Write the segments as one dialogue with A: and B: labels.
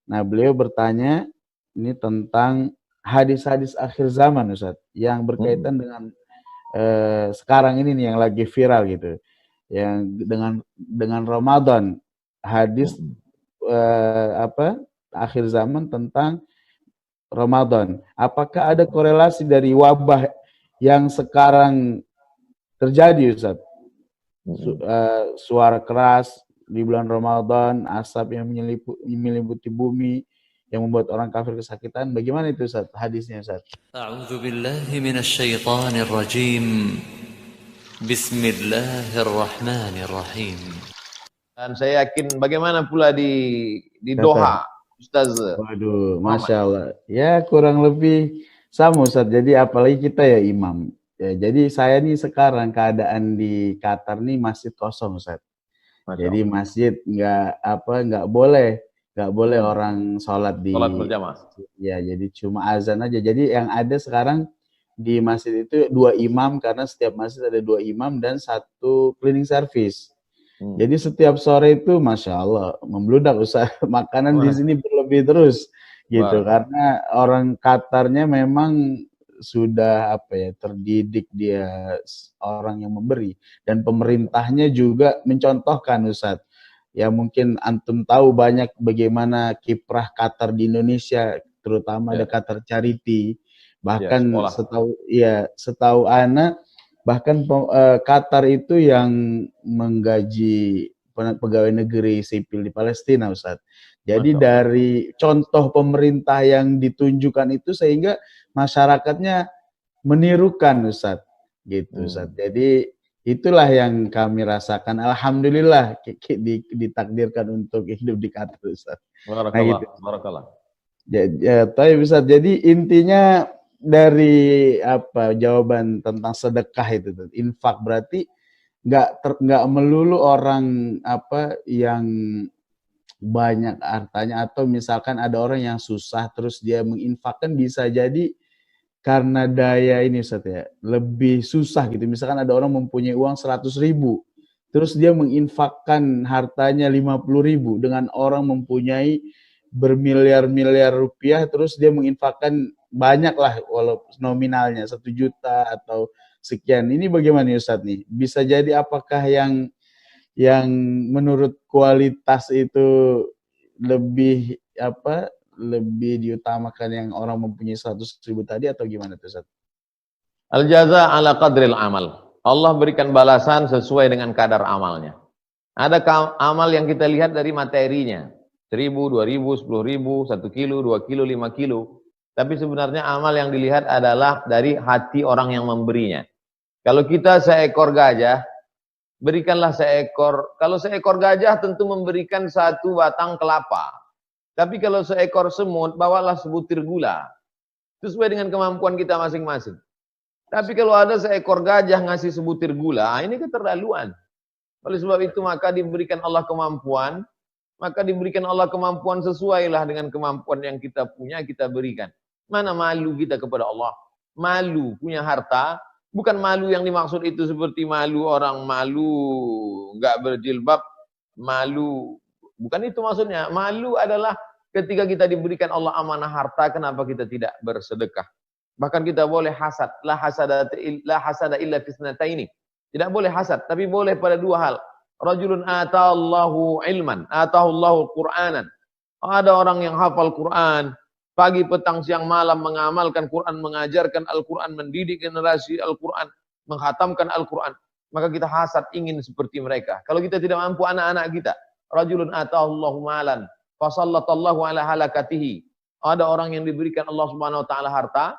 A: Nah, beliau bertanya ini tentang hadis-hadis akhir zaman, Ustaz, yang berkaitan dengan sekarang ini nih yang lagi viral gitu. Yang dengan Ramadan, hadis akhir zaman tentang Ramadan. Apakah ada korelasi dari wabah yang sekarang terjadi, Ustaz? Suara keras di bulan Ramadan, asap yang menyelimuti bumi yang membuat orang kafir kesakitan. Bagaimana itu, Ustaz? Hadisnya, Ustaz?
B: A'udzu billahi minasyaitonir rajim. Bismillahirrahmanirrahim. Dan saya yakin bagaimana pula di Doha, Ustaz.
A: Waduh, Masya Allah. Ya kurang lebih sama, Ustaz. Jadi apalagi kita ya imam. Ya, jadi saya nih sekarang keadaan di Qatar nih masjid kosong, Ustaz. Jadi masjid nggak boleh orang sholat
C: berjamaah.
A: Ya, jadi cuma azan aja. Jadi yang ada sekarang di masjid itu 2 imam karena setiap masjid ada 2 imam dan 1 cleaning service. Jadi setiap sore itu Masya Allah membludak usaha makanan di sini berlebih terus gitu karena orang Qatarnya memang sudah terdidik, dia orang yang memberi, dan pemerintahnya juga mencontohkan, Ustadz. Ya mungkin antum tahu banyak bagaimana kiprah Qatar di Indonesia, terutama ada Qatar Charity. Bahkan setahu ana bahkan Qatar itu yang menggaji pegawai negeri sipil di Palestina, Ustadz. Jadi dari contoh pemerintah yang ditunjukkan itu sehingga masyarakatnya menirukan, Ustadz. Gitu, Ustadz. Jadi itulah yang kami rasakan. Alhamdulillah ditakdirkan untuk hidup di Qatar, Ustadz.
C: Barakallah.
A: Tapi Ustadz, jadi intinya dari jawaban tentang sedekah itu, infak, berarti nggak melulu orang yang banyak hartanya, atau misalkan ada orang yang susah terus dia menginfakkan, bisa jadi karena daya ini, Ustaz, ya, lebih susah gitu. Misalkan ada orang mempunyai uang 100.000 terus dia menginfakkan hartanya 50.000, dengan orang mempunyai bermiliar-miliar rupiah terus dia menginfakkan banyak lah walaupun nominalnya 1 juta atau sekian. Ini bagaimana Ustadz nih? Bisa jadi apakah yang menurut kualitas itu lebih lebih diutamakan yang orang mempunyai 100.000 tadi, atau gimana tuh, Ustadz?
C: Al-jaza ala qadril amal. Allah berikan balasan sesuai dengan kadar amalnya. Ada amal yang kita lihat dari materinya. 1.000, 2.000, 10.000, 1 kilo, 2 kilo, 5 kilo. Tapi sebenarnya amal yang dilihat adalah dari hati orang yang memberinya. Kalau kita seekor gajah, berikanlah seekor. Kalau seekor gajah tentu memberikan 1 batang kelapa. Tapi kalau seekor semut, bawalah sebutir gula. Sesuai dengan kemampuan kita masing-masing. Tapi kalau ada seekor gajah ngasih sebutir gula, ini keterlaluan. Oleh sebab itu maka diberikan Allah kemampuan, sesuailah dengan kemampuan yang kita punya, kita berikan. Mana malu kita kepada Allah? Malu punya harta, bukan malu yang dimaksud itu seperti malu orang malu nggak berjilbab, malu, bukan itu maksudnya. Malu adalah ketika kita diberikan Allah amanah harta, kenapa kita tidak bersedekah? Bahkan kita boleh hasad, la hasada illa fisnataini. Tidak boleh hasad, tapi boleh pada 2 hal. Rajulun ata'allahu ilman, ata'allahu Qur'anan. Ada orang yang hafal Quran, pagi, petang, siang, malam mengamalkan Quran, mengajarkan Al-Quran, mendidik generasi Al-Quran, menghatamkan Al-Quran. Maka kita hasad, ingin seperti mereka. Kalau kita tidak mampu, anak-anak kita. Rajulun ata'allahu malan, fasallatallahu ala halakatihi. Ada orang yang diberikan Allah Subhanahu wa taala harta,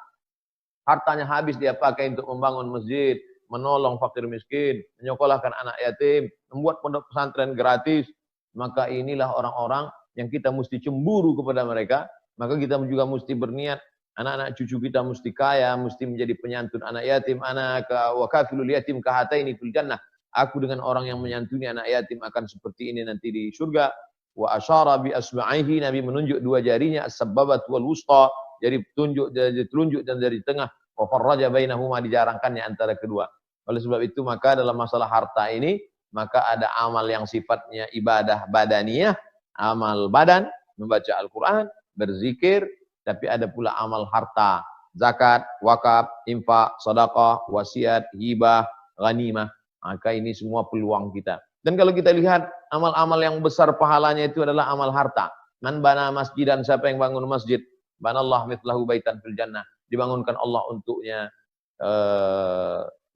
C: hartanya habis dia pakai untuk membangun masjid, menolong fakir miskin, menyekolahkan anak yatim, membuat pondok pesantren gratis. Maka inilah orang-orang yang kita mesti cemburu kepada mereka. Maka kita juga mesti berniat, anak-anak cucu kita mesti kaya, mesti menjadi penyantun anak yatim. Anak wa kafilul yatim kahataini fil jannah. Aku dengan orang yang menyantuni anak yatim akan seperti ini nanti di surga. Wa asyara bi asba'ihi, Nabi menunjuk 2 jarinya, as-sabbabat wal wusta, jari telunjuk dan jari tengah. Wa farraja bainahuma, dijarangkannya antara kedua. Oleh sebab itu maka dalam masalah harta ini, maka ada amal yang sifatnya ibadah badaniyah, amal badan, membaca Al-Quran, berzikir, tapi ada pula amal harta, zakat, wakaf, infak, sedekah, wasiat, hibah, ghanimah. Maka ini semua peluang kita. Dan kalau kita lihat amal-amal yang besar pahalanya itu adalah amal harta. Man bana masjidan, siapa yang bangun masjid, banallah mithlahu baitan fil jannah, dibangunkan Allah untuknya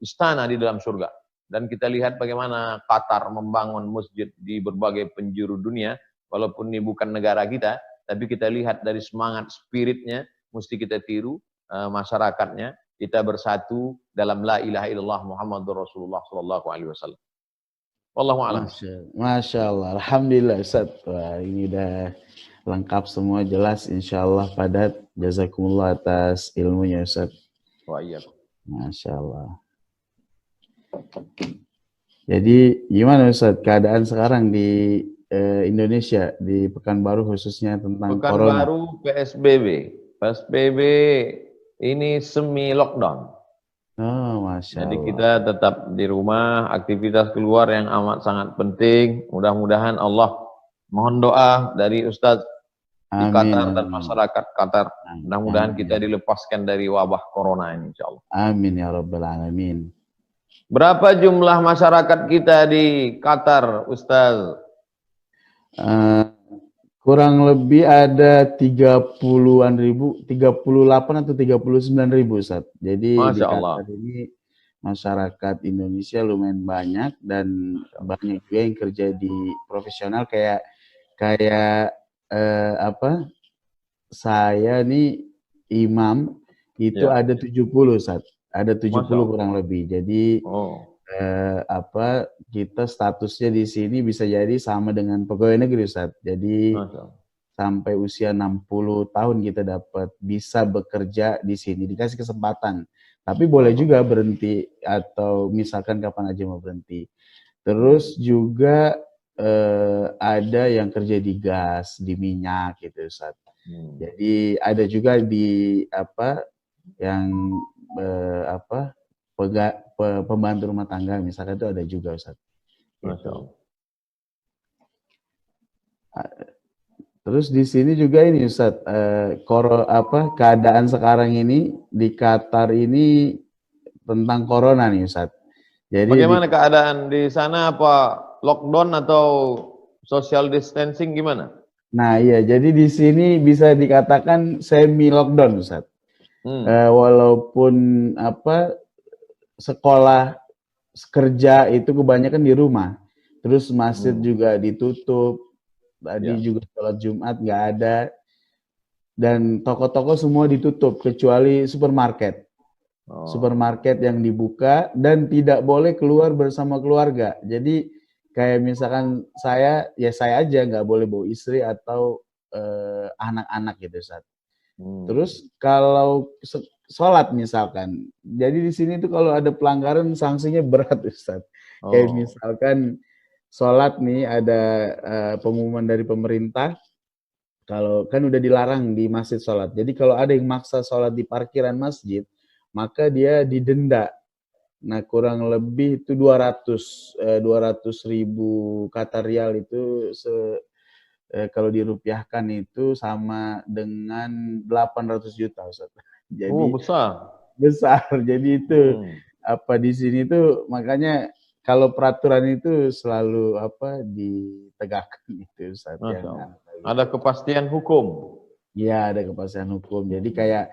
C: istana di dalam surga. Dan kita lihat bagaimana Qatar membangun masjid di berbagai penjuru dunia, walaupun ini bukan negara kita, tapi kita lihat dari semangat spiritnya, mesti kita tiru masyarakatnya, kita bersatu dalam la ilaha illallah Muhammadur Rasulullah sallallahu alaihi wasallam. Wallahu a'lam.
A: Masya Allah, alhamdulillah Ustaz. Wah, ini udah lengkap semua, jelas, insyaallah padat. Jazakumullah atas ilmunya Ustaz.
C: Wa iya.
A: Masya Allah. Jadi gimana Ustaz keadaan sekarang di Indonesia, di Pekanbaru khususnya tentang corona?
C: Pekanbaru PSBB. PSBB ini semi lockdown.
A: Oh, Masya
C: Jadi
A: Allah.
C: kita tetap di rumah, aktivitas keluar yang amat sangat penting. Mudah-mudahan Allah, mohon doa dari Ustadz di Qatar dan masyarakat Qatar. Mudah-mudahan kita dilepaskan dari wabah corona ini, insya Allah.
A: Amin ya Rabbal Alamin.
C: Berapa jumlah masyarakat kita di Qatar, Ustaz?
A: Kurang lebih ada 30-an ribu, 38 atau 39.000 Ustaz. Jadi di Qatar ini masyarakat Indonesia lumayan banyak dan banyak juga yang kerja di profesional kayak saya nih imam itu ada 70 Ustaz. Ada 70 kurang lebih. Jadi kita statusnya di sini bisa jadi sama dengan pegawai negeri Ustaz. Jadi sampai usia 60 tahun kita bisa bekerja di sini, dikasih kesempatan. Tapi boleh juga berhenti atau misalkan kapan aja mau berhenti. Terus juga ada yang kerja di gas, di minyak gitu Ustaz. Jadi ada juga di pembantu rumah tangga misalkan itu ada juga Ustaz. Gitu. Terus di sini juga ini Ustaz, keadaan sekarang ini di Qatar ini tentang corona nih Ustaz. Jadi
C: bagaimana keadaan di sana, apa lockdown atau social distancing gimana?
A: Nah iya, jadi di sini bisa dikatakan semi lockdown Ustaz. Walaupun sekolah kerja itu kebanyakan di rumah, terus masjid juga ditutup, tadi juga sholat Jumat nggak ada, dan toko-toko semua ditutup kecuali supermarket. Supermarket yang dibuka dan tidak boleh keluar bersama keluarga. Jadi kayak misalkan saya aja nggak boleh bawa istri atau anak-anak gitu Ustaz. Terus kalau sholat misalkan, jadi di sini tuh kalau ada pelanggaran sanksinya berat Ustaz. Kayak misalkan sholat nih ada pengumuman dari pemerintah, kalau kan udah dilarang di masjid sholat. Jadi kalau ada yang maksa sholat di parkiran masjid, maka dia didenda. Nah kurang lebih itu 200 ribu Qatar rial itu kalau dirupiahkan itu sama dengan 800 juta Ustaz. Jadi besar. Jadi itu di sini tuh makanya kalau peraturan itu selalu ditegakkan itu Ustaz.
C: Ada kepastian hukum.
A: Iya, ada kepastian hukum. Jadi kayak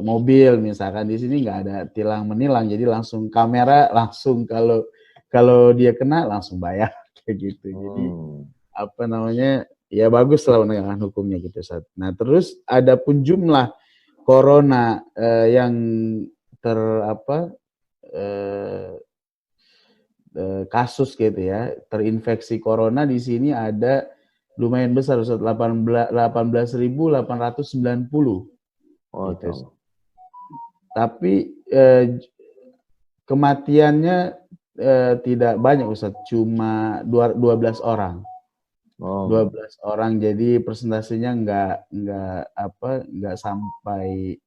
A: mobil misalkan di sini nggak ada tilang menilang, jadi langsung kamera langsung kalau dia kena langsung bayar kayak gitu. Jadi ya bagus lah penegakan hukumnya gitu Ustaz. Nah terus ada pun jumlah corona yang kasus gitu ya, terinfeksi corona di sini ada lumayan besar Ustaz, 18.890. Gitu. Tapi kematiannya tidak banyak Ustaz, cuma 12 orang. 12 orang, jadi persentasenya nggak sampai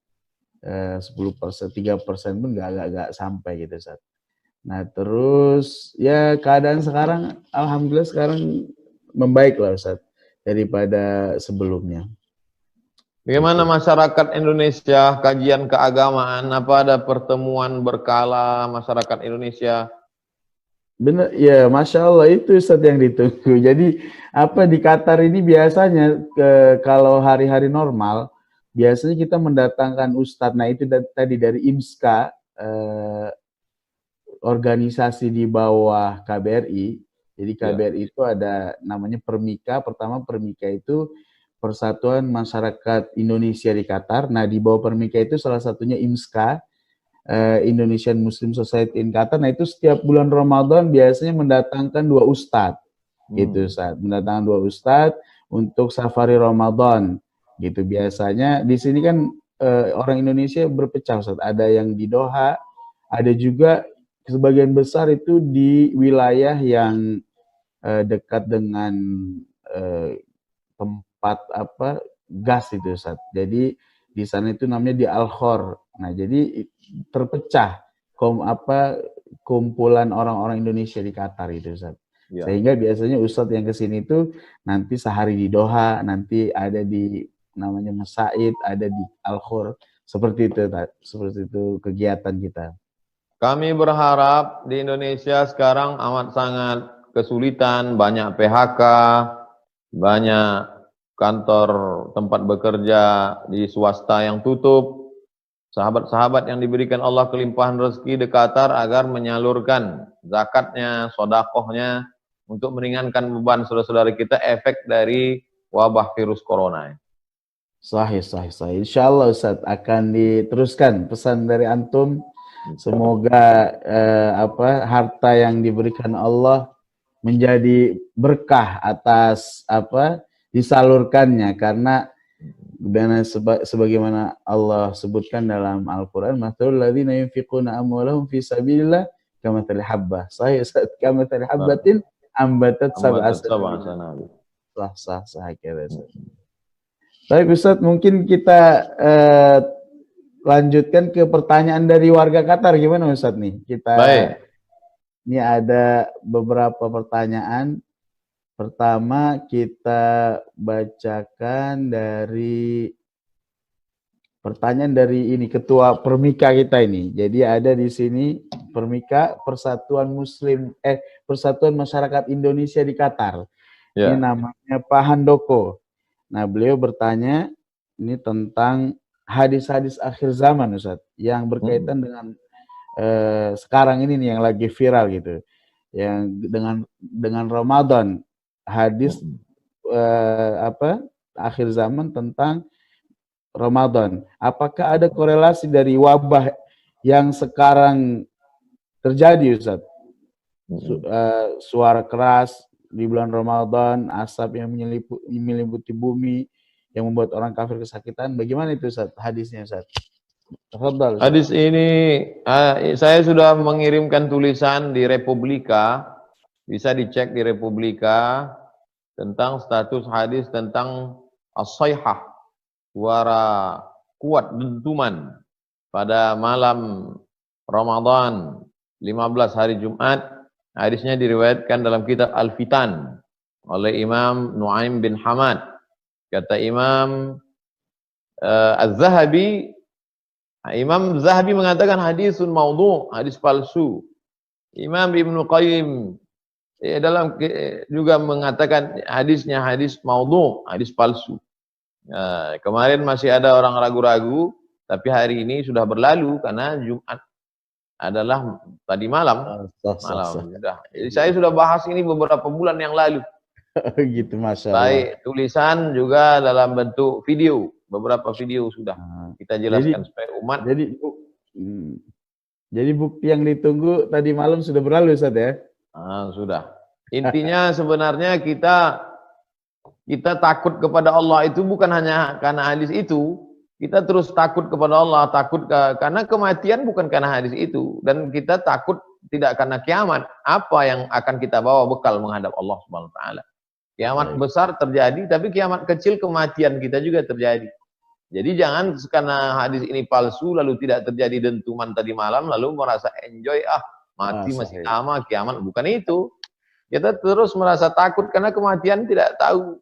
A: 10%, 3% pun nggak sampai gitu Ustaz. Nah terus ya keadaan sekarang alhamdulillah sekarang membaik lah Ustaz daripada sebelumnya.
C: Bagaimana masyarakat Indonesia, kajian keagamaan, apa ada pertemuan berkala masyarakat Indonesia?
A: Benar, ya Masya Allah itu Ustaz yang ditunggu. Jadi apa di Qatar ini biasanya kalau hari-hari normal, biasanya kita mendatangkan Ustadz. Nah itu tadi dari IMSKA, organisasi di bawah KBRI. Jadi KBRI itu ada namanya Permika. Pertama Permika itu Persatuan Masyarakat Indonesia di Qatar. Nah di bawah Permika itu salah satunya IMSKA, Indonesian Muslim Society in Qatar. Nah itu setiap bulan Ramadan biasanya mendatangkan 2 ustadz, gitu Ustaz. Mendatangkan 2 ustadz untuk safari Ramadan, gitu. Biasanya di sini kan orang Indonesia berpecah Ustaz. Ada yang di Doha, ada juga sebagian besar itu di wilayah yang dekat dengan tempat gas itu Ustaz. Jadi di sana itu namanya di Al-Khor. Nah, jadi terpecah kumpulan orang-orang Indonesia di Qatar itu Ustaz. Ya. Sehingga biasanya Ustadz yang ke sini itu nanti sehari di Doha, nanti ada di namanya Masaid, ada di Al-Khor. Seperti itu kegiatan kita.
C: Kami berharap di Indonesia sekarang amat sangat kesulitan, banyak PHK, banyak kantor tempat bekerja di swasta yang tutup. Sahabat-sahabat yang diberikan Allah kelimpahan rezeki di Qatar agar menyalurkan zakatnya, sodakohnya untuk meringankan beban saudara-saudara kita efek dari wabah virus corona.
A: Sahih. Insya Allah Ustaz akan diteruskan pesan dari antum. Semoga harta yang diberikan Allah menjadi berkah atas disalurkannya, karena sebagaimana Allah sebutkan dalam Al-Qur'an, mathalul ladzina yunfiquna amwalahum fi sabilillah kamathali habbah. Sahih kamathali habbatin ambatat sab'a sanabila. Sah kira. Baik Ustaz, mungkin kita lanjutkan ke pertanyaan dari warga Qatar. Gimana Ustaz nih?
C: Baik.
A: Ini ada beberapa pertanyaan. Pertama kita bacakan dari pertanyaan dari ini Ketua Permika kita ini. Jadi ada di sini Permika, Persatuan Masyarakat Indonesia di Qatar. Ya. Ini namanya Pak Handoko. Nah, beliau bertanya ini tentang hadis-hadis akhir zaman Ustaz, yang berkaitan dengan sekarang ini nih yang lagi viral gitu. Yang dengan Ramadan. Hadis akhir zaman tentang Ramadan. Apakah ada korelasi dari wabah yang sekarang terjadi Ustaz? Suara keras di bulan Ramadan, asap yang menyelimuti bumi yang membuat orang kafir kesakitan. Bagaimana itu Ustaz hadisnya Ustaz? Tafadhal, Ustaz.
C: Hadis ini saya sudah mengirimkan tulisan di Republika, bisa dicek di Republika, tentang status hadis tentang as-sayhah, suara kuat dentuman pada malam Ramadan 15 hari Jumat. Hadisnya diriwayatkan dalam kitab Al-Fitan oleh Imam Nuaim bin Hamad. Kata Imam Az-Zahabi, Imam Zahabi mengatakan hadisun maudhu', hadis palsu. Imam Ibnu Qayyim dalam juga mengatakan hadisnya hadis maudhu', hadis palsu. Kemarin masih ada orang ragu-ragu, tapi hari ini sudah berlalu karena Jumat adalah tadi malam. Jadi saya sudah bahas ini beberapa bulan yang lalu.
A: Gitu, Masya Allah.
C: Baik, tulisan juga dalam bentuk video, beberapa video sudah kita jelaskan supaya umat.
A: Jadi bukti yang ditunggu tadi malam sudah berlalu Ustaz ya?
C: Sudah. Intinya sebenarnya kita takut kepada Allah itu bukan hanya karena hadis itu. Kita terus takut kepada Allah, karena kematian bukan karena hadis itu. Dan kita takut tidak karena kiamat. Apa yang akan kita bawa bekal menghadap Allah Subhanahu wa taala. Kiamat besar terjadi, tapi kiamat kecil kematian kita juga terjadi. Jadi jangan karena hadis ini palsu lalu tidak terjadi dentuman tadi malam lalu merasa enjoy, mati masih lama, kiamat, bukan itu. Kita terus merasa takut karena kematian tidak tahu.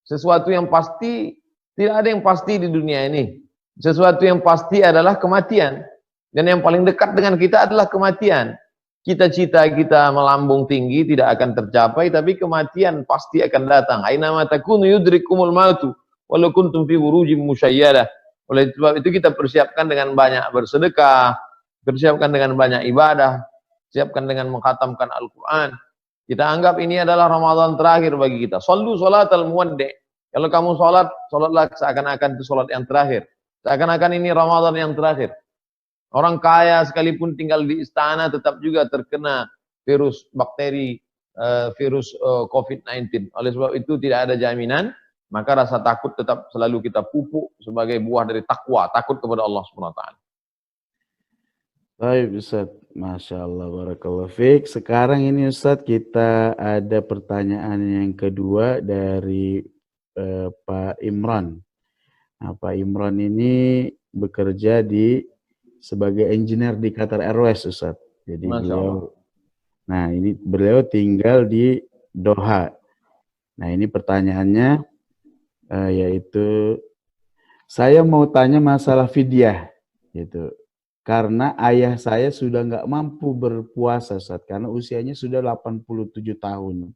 C: Sesuatu yang pasti, tidak ada yang pasti di dunia ini. Sesuatu yang pasti adalah kematian. Dan yang paling dekat dengan kita adalah kematian. Cita-cita kita melambung tinggi tidak akan tercapai, tapi kematian pasti akan datang. Aina ma takunu yudrikumul mautu walau kuntum fi burujim musyayyadah. Oleh sebab itu kita persiapkan dengan banyak bersedekah, persiapkan dengan banyak ibadah, siapkan dengan mengkhatamkan Al-Quran. Kita anggap ini adalah Ramadan terakhir bagi kita. Sallu salatal muwaddi'. Kalau kamu salat, salatlah seakan-akan itu salat yang terakhir. Seakan-akan ini Ramadan yang terakhir. Orang kaya sekalipun tinggal di istana tetap juga terkena virus bakteri, virus COVID-19. Oleh sebab itu tidak ada jaminan, maka rasa takut tetap selalu kita pupuk sebagai buah dari takwa, takut kepada Allah Subhanahu wa taala.
A: Baik Ustaz, Masya Allah, Barakallahu Fik. Sekarang ini Ustaz, kita ada pertanyaan yang kedua dari Pak Imran. Nah, Pak Imran ini bekerja sebagai engineer di Qatar Airways Ustaz. Jadi beliau tinggal di Doha. Nah ini pertanyaannya yaitu saya mau tanya masalah fidyah gitu. Karena ayah saya sudah nggak mampu berpuasa Ustaz, karena usianya sudah 87 tahun.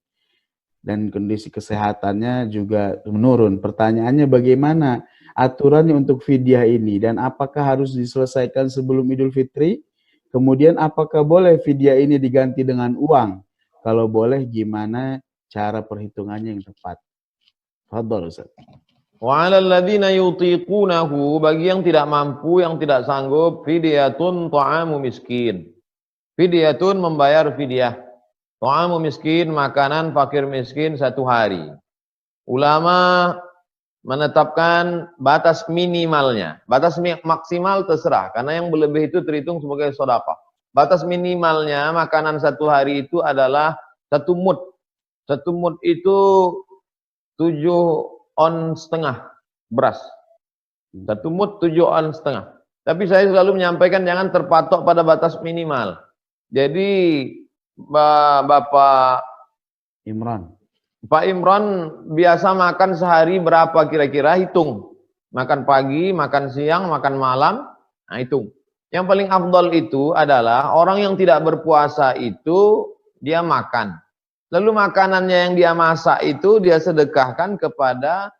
A: Dan kondisi kesehatannya juga menurun. Pertanyaannya bagaimana aturannya untuk fidyah ini? Dan apakah harus diselesaikan sebelum Idul Fitri? Kemudian apakah boleh fidyah ini diganti dengan uang? Kalau boleh gimana cara perhitungannya yang tepat? Fadhol Ustaz.
C: Wa 'alal ladzina yutiqunahu, bagi yang tidak mampu, yang tidak sanggup, fidyatun ta'amu miskin. Fidyatun membayar fidyah. Ta'amu miskin, makanan fakir miskin 1 hari. Ulama menetapkan batas minimalnya. Batas maksimal terserah, karena yang berlebih itu terhitung sebagai sedekah. Batas minimalnya makanan 1 hari itu adalah 1 mud. 1 mud itu 7,5 on beras. 1 mud 7,5 on. Tapi saya selalu menyampaikan jangan terpatok pada batas minimal. Jadi Bapak
A: Imran,
C: Pak Imran biasa makan sehari berapa kira-kira, hitung. Makan pagi, makan siang, makan malam, nah hitung. Yang paling afdal itu adalah orang yang tidak berpuasa itu dia makan. Lalu makanannya yang dia masak itu dia sedekahkan kepada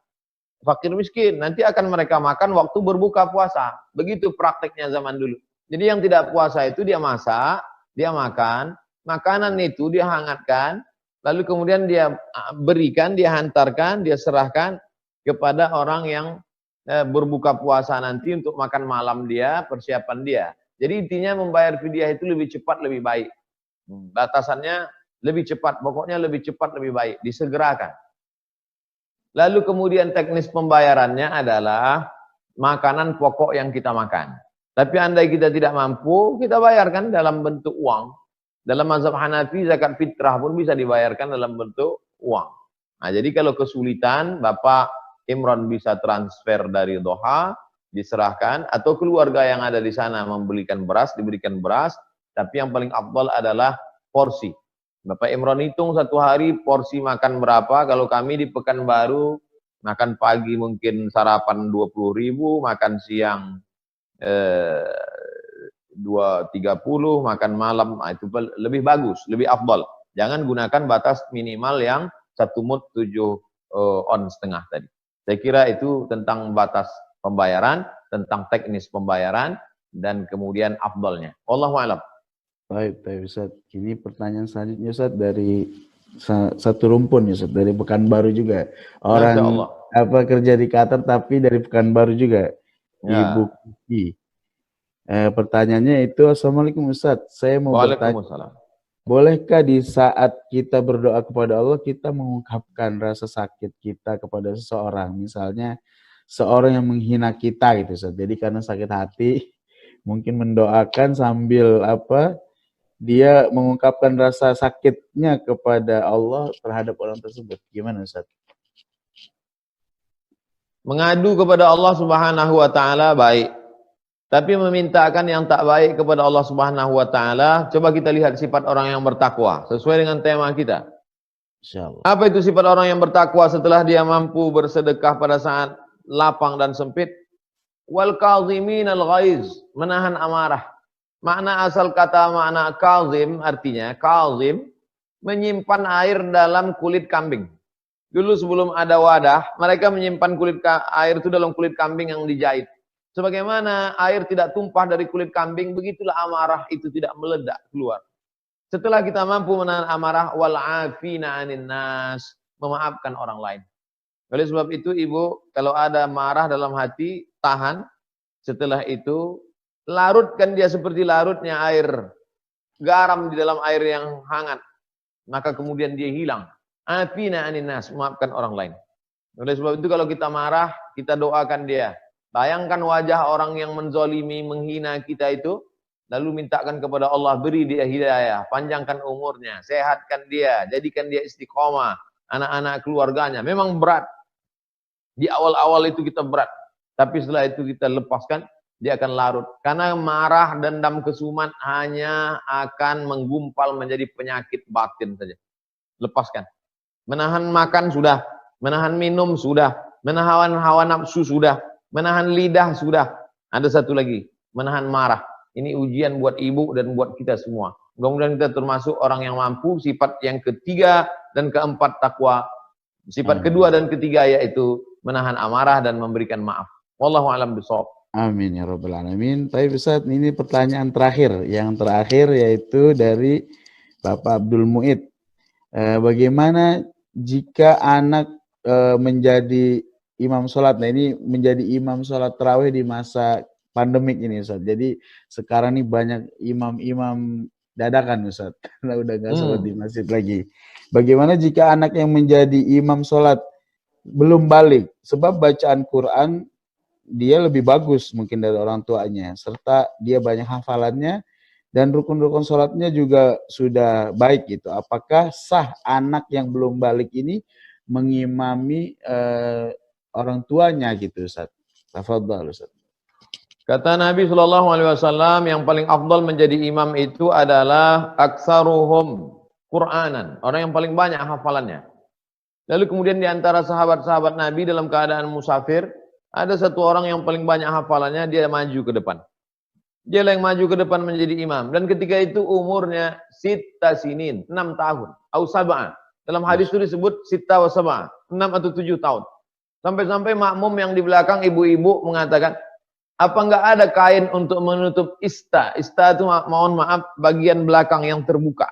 C: fakir miskin. Nanti akan mereka makan waktu berbuka puasa. Begitu prakteknya zaman dulu. Jadi yang tidak puasa itu dia masak, dia makan. Makanan itu dia hangatkan. Lalu kemudian dia berikan, dia hantarkan, dia serahkan kepada orang yang berbuka puasa nanti untuk makan malam dia, persiapan dia. Jadi intinya membayar fidyah itu lebih cepat, lebih baik. Batasannya lebih cepat, pokoknya lebih cepat, lebih baik, disegerakan. Lalu kemudian teknis pembayarannya adalah makanan pokok yang kita makan. Tapi andai kita tidak mampu, kita bayarkan dalam bentuk uang. Dalam mazhab Hanafi, zakat fitrah pun bisa dibayarkan dalam bentuk uang. Nah, jadi kalau kesulitan, Bapak Imran bisa transfer dari Doha, diserahkan, atau keluarga yang ada di sana membelikan beras, diberikan beras, tapi yang paling afdal adalah porsi. Bapak Imran hitung 1 hari porsi makan berapa. Kalau kami di Pekanbaru, makan pagi mungkin sarapan 20.000, makan siang 2.30, makan malam, itu lebih bagus, lebih afdal. Jangan gunakan batas minimal yang 1 mud 7,5 on tadi. Saya kira itu tentang batas pembayaran, tentang teknis pembayaran, dan kemudian afdalnya. Wallahu a'lam.
A: Baik Ustaz. Ini pertanyaan selanjutnya Ustaz dari satu rumpun Ustaz, dari Pekanbaru juga. Orang kerja di Qatar tapi dari Pekanbaru juga. Ya. Ibu Kiki. Pertanyaannya itu, Assalamualaikum Ustaz, saya mau bertanya, bolehkah di saat kita berdoa kepada Allah, kita mengungkapkan rasa sakit kita kepada seseorang, misalnya seorang yang menghina kita gitu Ustaz, jadi karena sakit hati, mungkin mendoakan sambil dia mengungkapkan rasa sakitnya kepada Allah terhadap orang tersebut, gimana Ustaz?
C: Mengadu kepada Allah Subhanahu wa taala baik. tapi memintakan yang tak baik kepada Allah Subhanahu wa taala. Coba kita lihat sifat orang yang bertakwa sesuai dengan tema kita.
A: Insyaallah.
C: Apa itu sifat orang yang bertakwa setelah dia mampu bersedekah pada saat lapang dan sempit? Wal kaziminal ghaiz, menahan amarah. Makna asal kata makna kazim artinya kazim menyimpan air dalam kulit kambing. Dulu sebelum ada wadah, mereka menyimpan air itu dalam kulit kambing yang dijahit. Sebagaimana air tidak tumpah dari kulit kambing, begitulah amarah itu tidak meledak keluar. Setelah kita mampu menahan amarah, wal afina 'anin nas, memaafkan orang lain. Oleh sebab itu, Ibu, kalau ada marah dalam hati, tahan. Setelah itu, larutkan dia seperti larutnya air garam di dalam air yang hangat. Maka kemudian dia hilang. Afina 'anin nas, memaafkan orang lain. Oleh sebab itu, kalau kita marah, kita doakan dia. Bayangkan wajah orang yang menzolimi, menghina kita itu, lalu mintakan kepada Allah, beri dia hidayah, panjangkan umurnya, sehatkan dia, jadikan dia istiqomah, anak-anak keluarganya. Memang berat. Di awal-awal itu kita berat. Tapi setelah itu kita lepaskan, dia akan larut. Karena marah, dendam, kesumat hanya akan menggumpal menjadi penyakit batin saja. Lepaskan. Menahan makan sudah, menahan minum sudah, menahan hawa nafsu sudah, menahan lidah sudah. Ada satu lagi, menahan marah. Ini ujian buat ibu dan buat kita semua. Mudah-mudahan kita termasuk orang yang mampu. Sifat yang ketiga dan keempat takwa. Sifat kedua dan ketiga yaitu menahan amarah dan memberikan maaf. Wallahu a'lam bishawab.
A: Amin ya rabbal alamin. Tapi Ustaz, ini pertanyaan terakhir. Yang terakhir yaitu dari Bapak Abdul Muid. Bagaimana jika anak menjadi imam sholat? Nah, ini menjadi imam sholat tarawih di masa pandemik ini, Ustaz. Jadi sekarang ini banyak imam-imam dadakan, Ustaz. Karena udah nggak sholat di masjid lagi. Bagaimana jika anak yang menjadi imam sholat belum balik? Sebab bacaan Quran dia lebih bagus mungkin dari orang tuanya. Serta dia banyak hafalannya. Dan rukun-rukun sholatnya juga sudah baik gitu. Apakah sah anak yang belum balik ini mengimami orang tuanya gitu, Ustaz? Tafadhal, Ustaz.
C: Kata Nabi SAW, yang paling afdal menjadi imam itu adalah aksaruhum Qur'anan. Orang yang paling banyak hafalannya. Lalu kemudian di antara sahabat-sahabat Nabi dalam keadaan musafir, ada satu orang yang paling banyak hafalannya, dia maju ke depan. Dia yang maju ke depan menjadi imam. Dan ketika itu umurnya sita sinin, 6 tahun. Au sab'a. Dalam hadis itu disebut sita wa sab'a, 6 atau 7 tahun. Sampai-sampai makmum yang di belakang ibu-ibu mengatakan, apa enggak ada kain untuk menutup ista? Ista itu mohon maaf bagian belakang yang terbuka.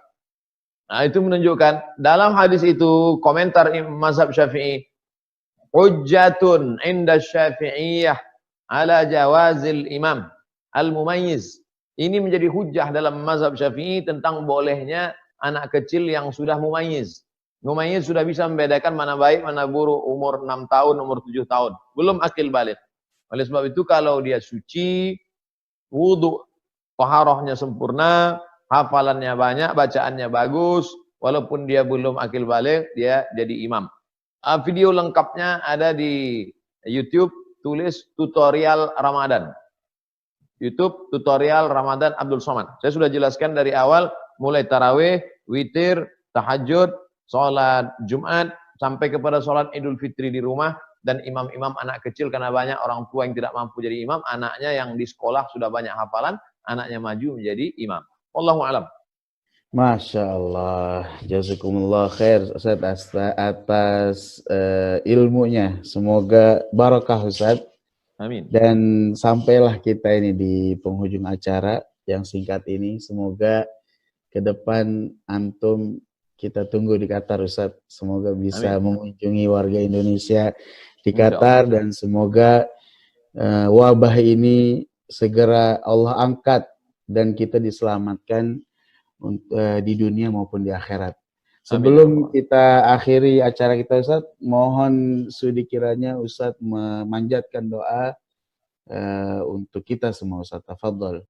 C: Nah, itu menunjukkan dalam hadis itu komentar mazhab Syafi'i, hujjatun inda Syafi'iyah ala jawazil imam al-mumayyiz. Ini menjadi hujjah dalam mazhab Syafi'i tentang bolehnya anak kecil yang sudah mumayyiz. Mumayyiz sudah bisa membedakan mana baik, mana buruk, umur 6 tahun, umur 7 tahun. Belum akil balik. Oleh sebab itu kalau dia suci, wudu, taharahnya sempurna, hafalannya banyak, bacaannya bagus, walaupun dia belum akil balik, dia jadi imam. Video lengkapnya ada di YouTube, tulis tutorial Ramadan. YouTube tutorial Ramadan Abdul Somad. Saya sudah jelaskan dari awal, mulai tarawih, witir, tahajud, sholat Jumat, sampai kepada sholat Idul Fitri di rumah, dan imam-imam anak kecil, karena banyak orang tua yang tidak mampu jadi imam, anaknya yang di sekolah sudah banyak hafalan, anaknya maju menjadi imam. Wallahu a'lam.
A: Masya Allah, jazakumullah khair Ustaz atas ilmunya. Semoga barakah Ustaz.
C: Amin.
A: Dan sampailah kita ini di penghujung acara yang singkat ini. Semoga ke depan antum kita tunggu di Qatar Ustaz. Semoga bisa mengunjungi warga Indonesia di Qatar dan semoga wabah ini segera Allah angkat dan kita diselamatkan di dunia maupun di akhirat. Sebelum kita akhiri acara kita Ustaz, mohon sudi kiranya Ustaz memanjatkan doa untuk kita semua Ustaz. Tafadhol.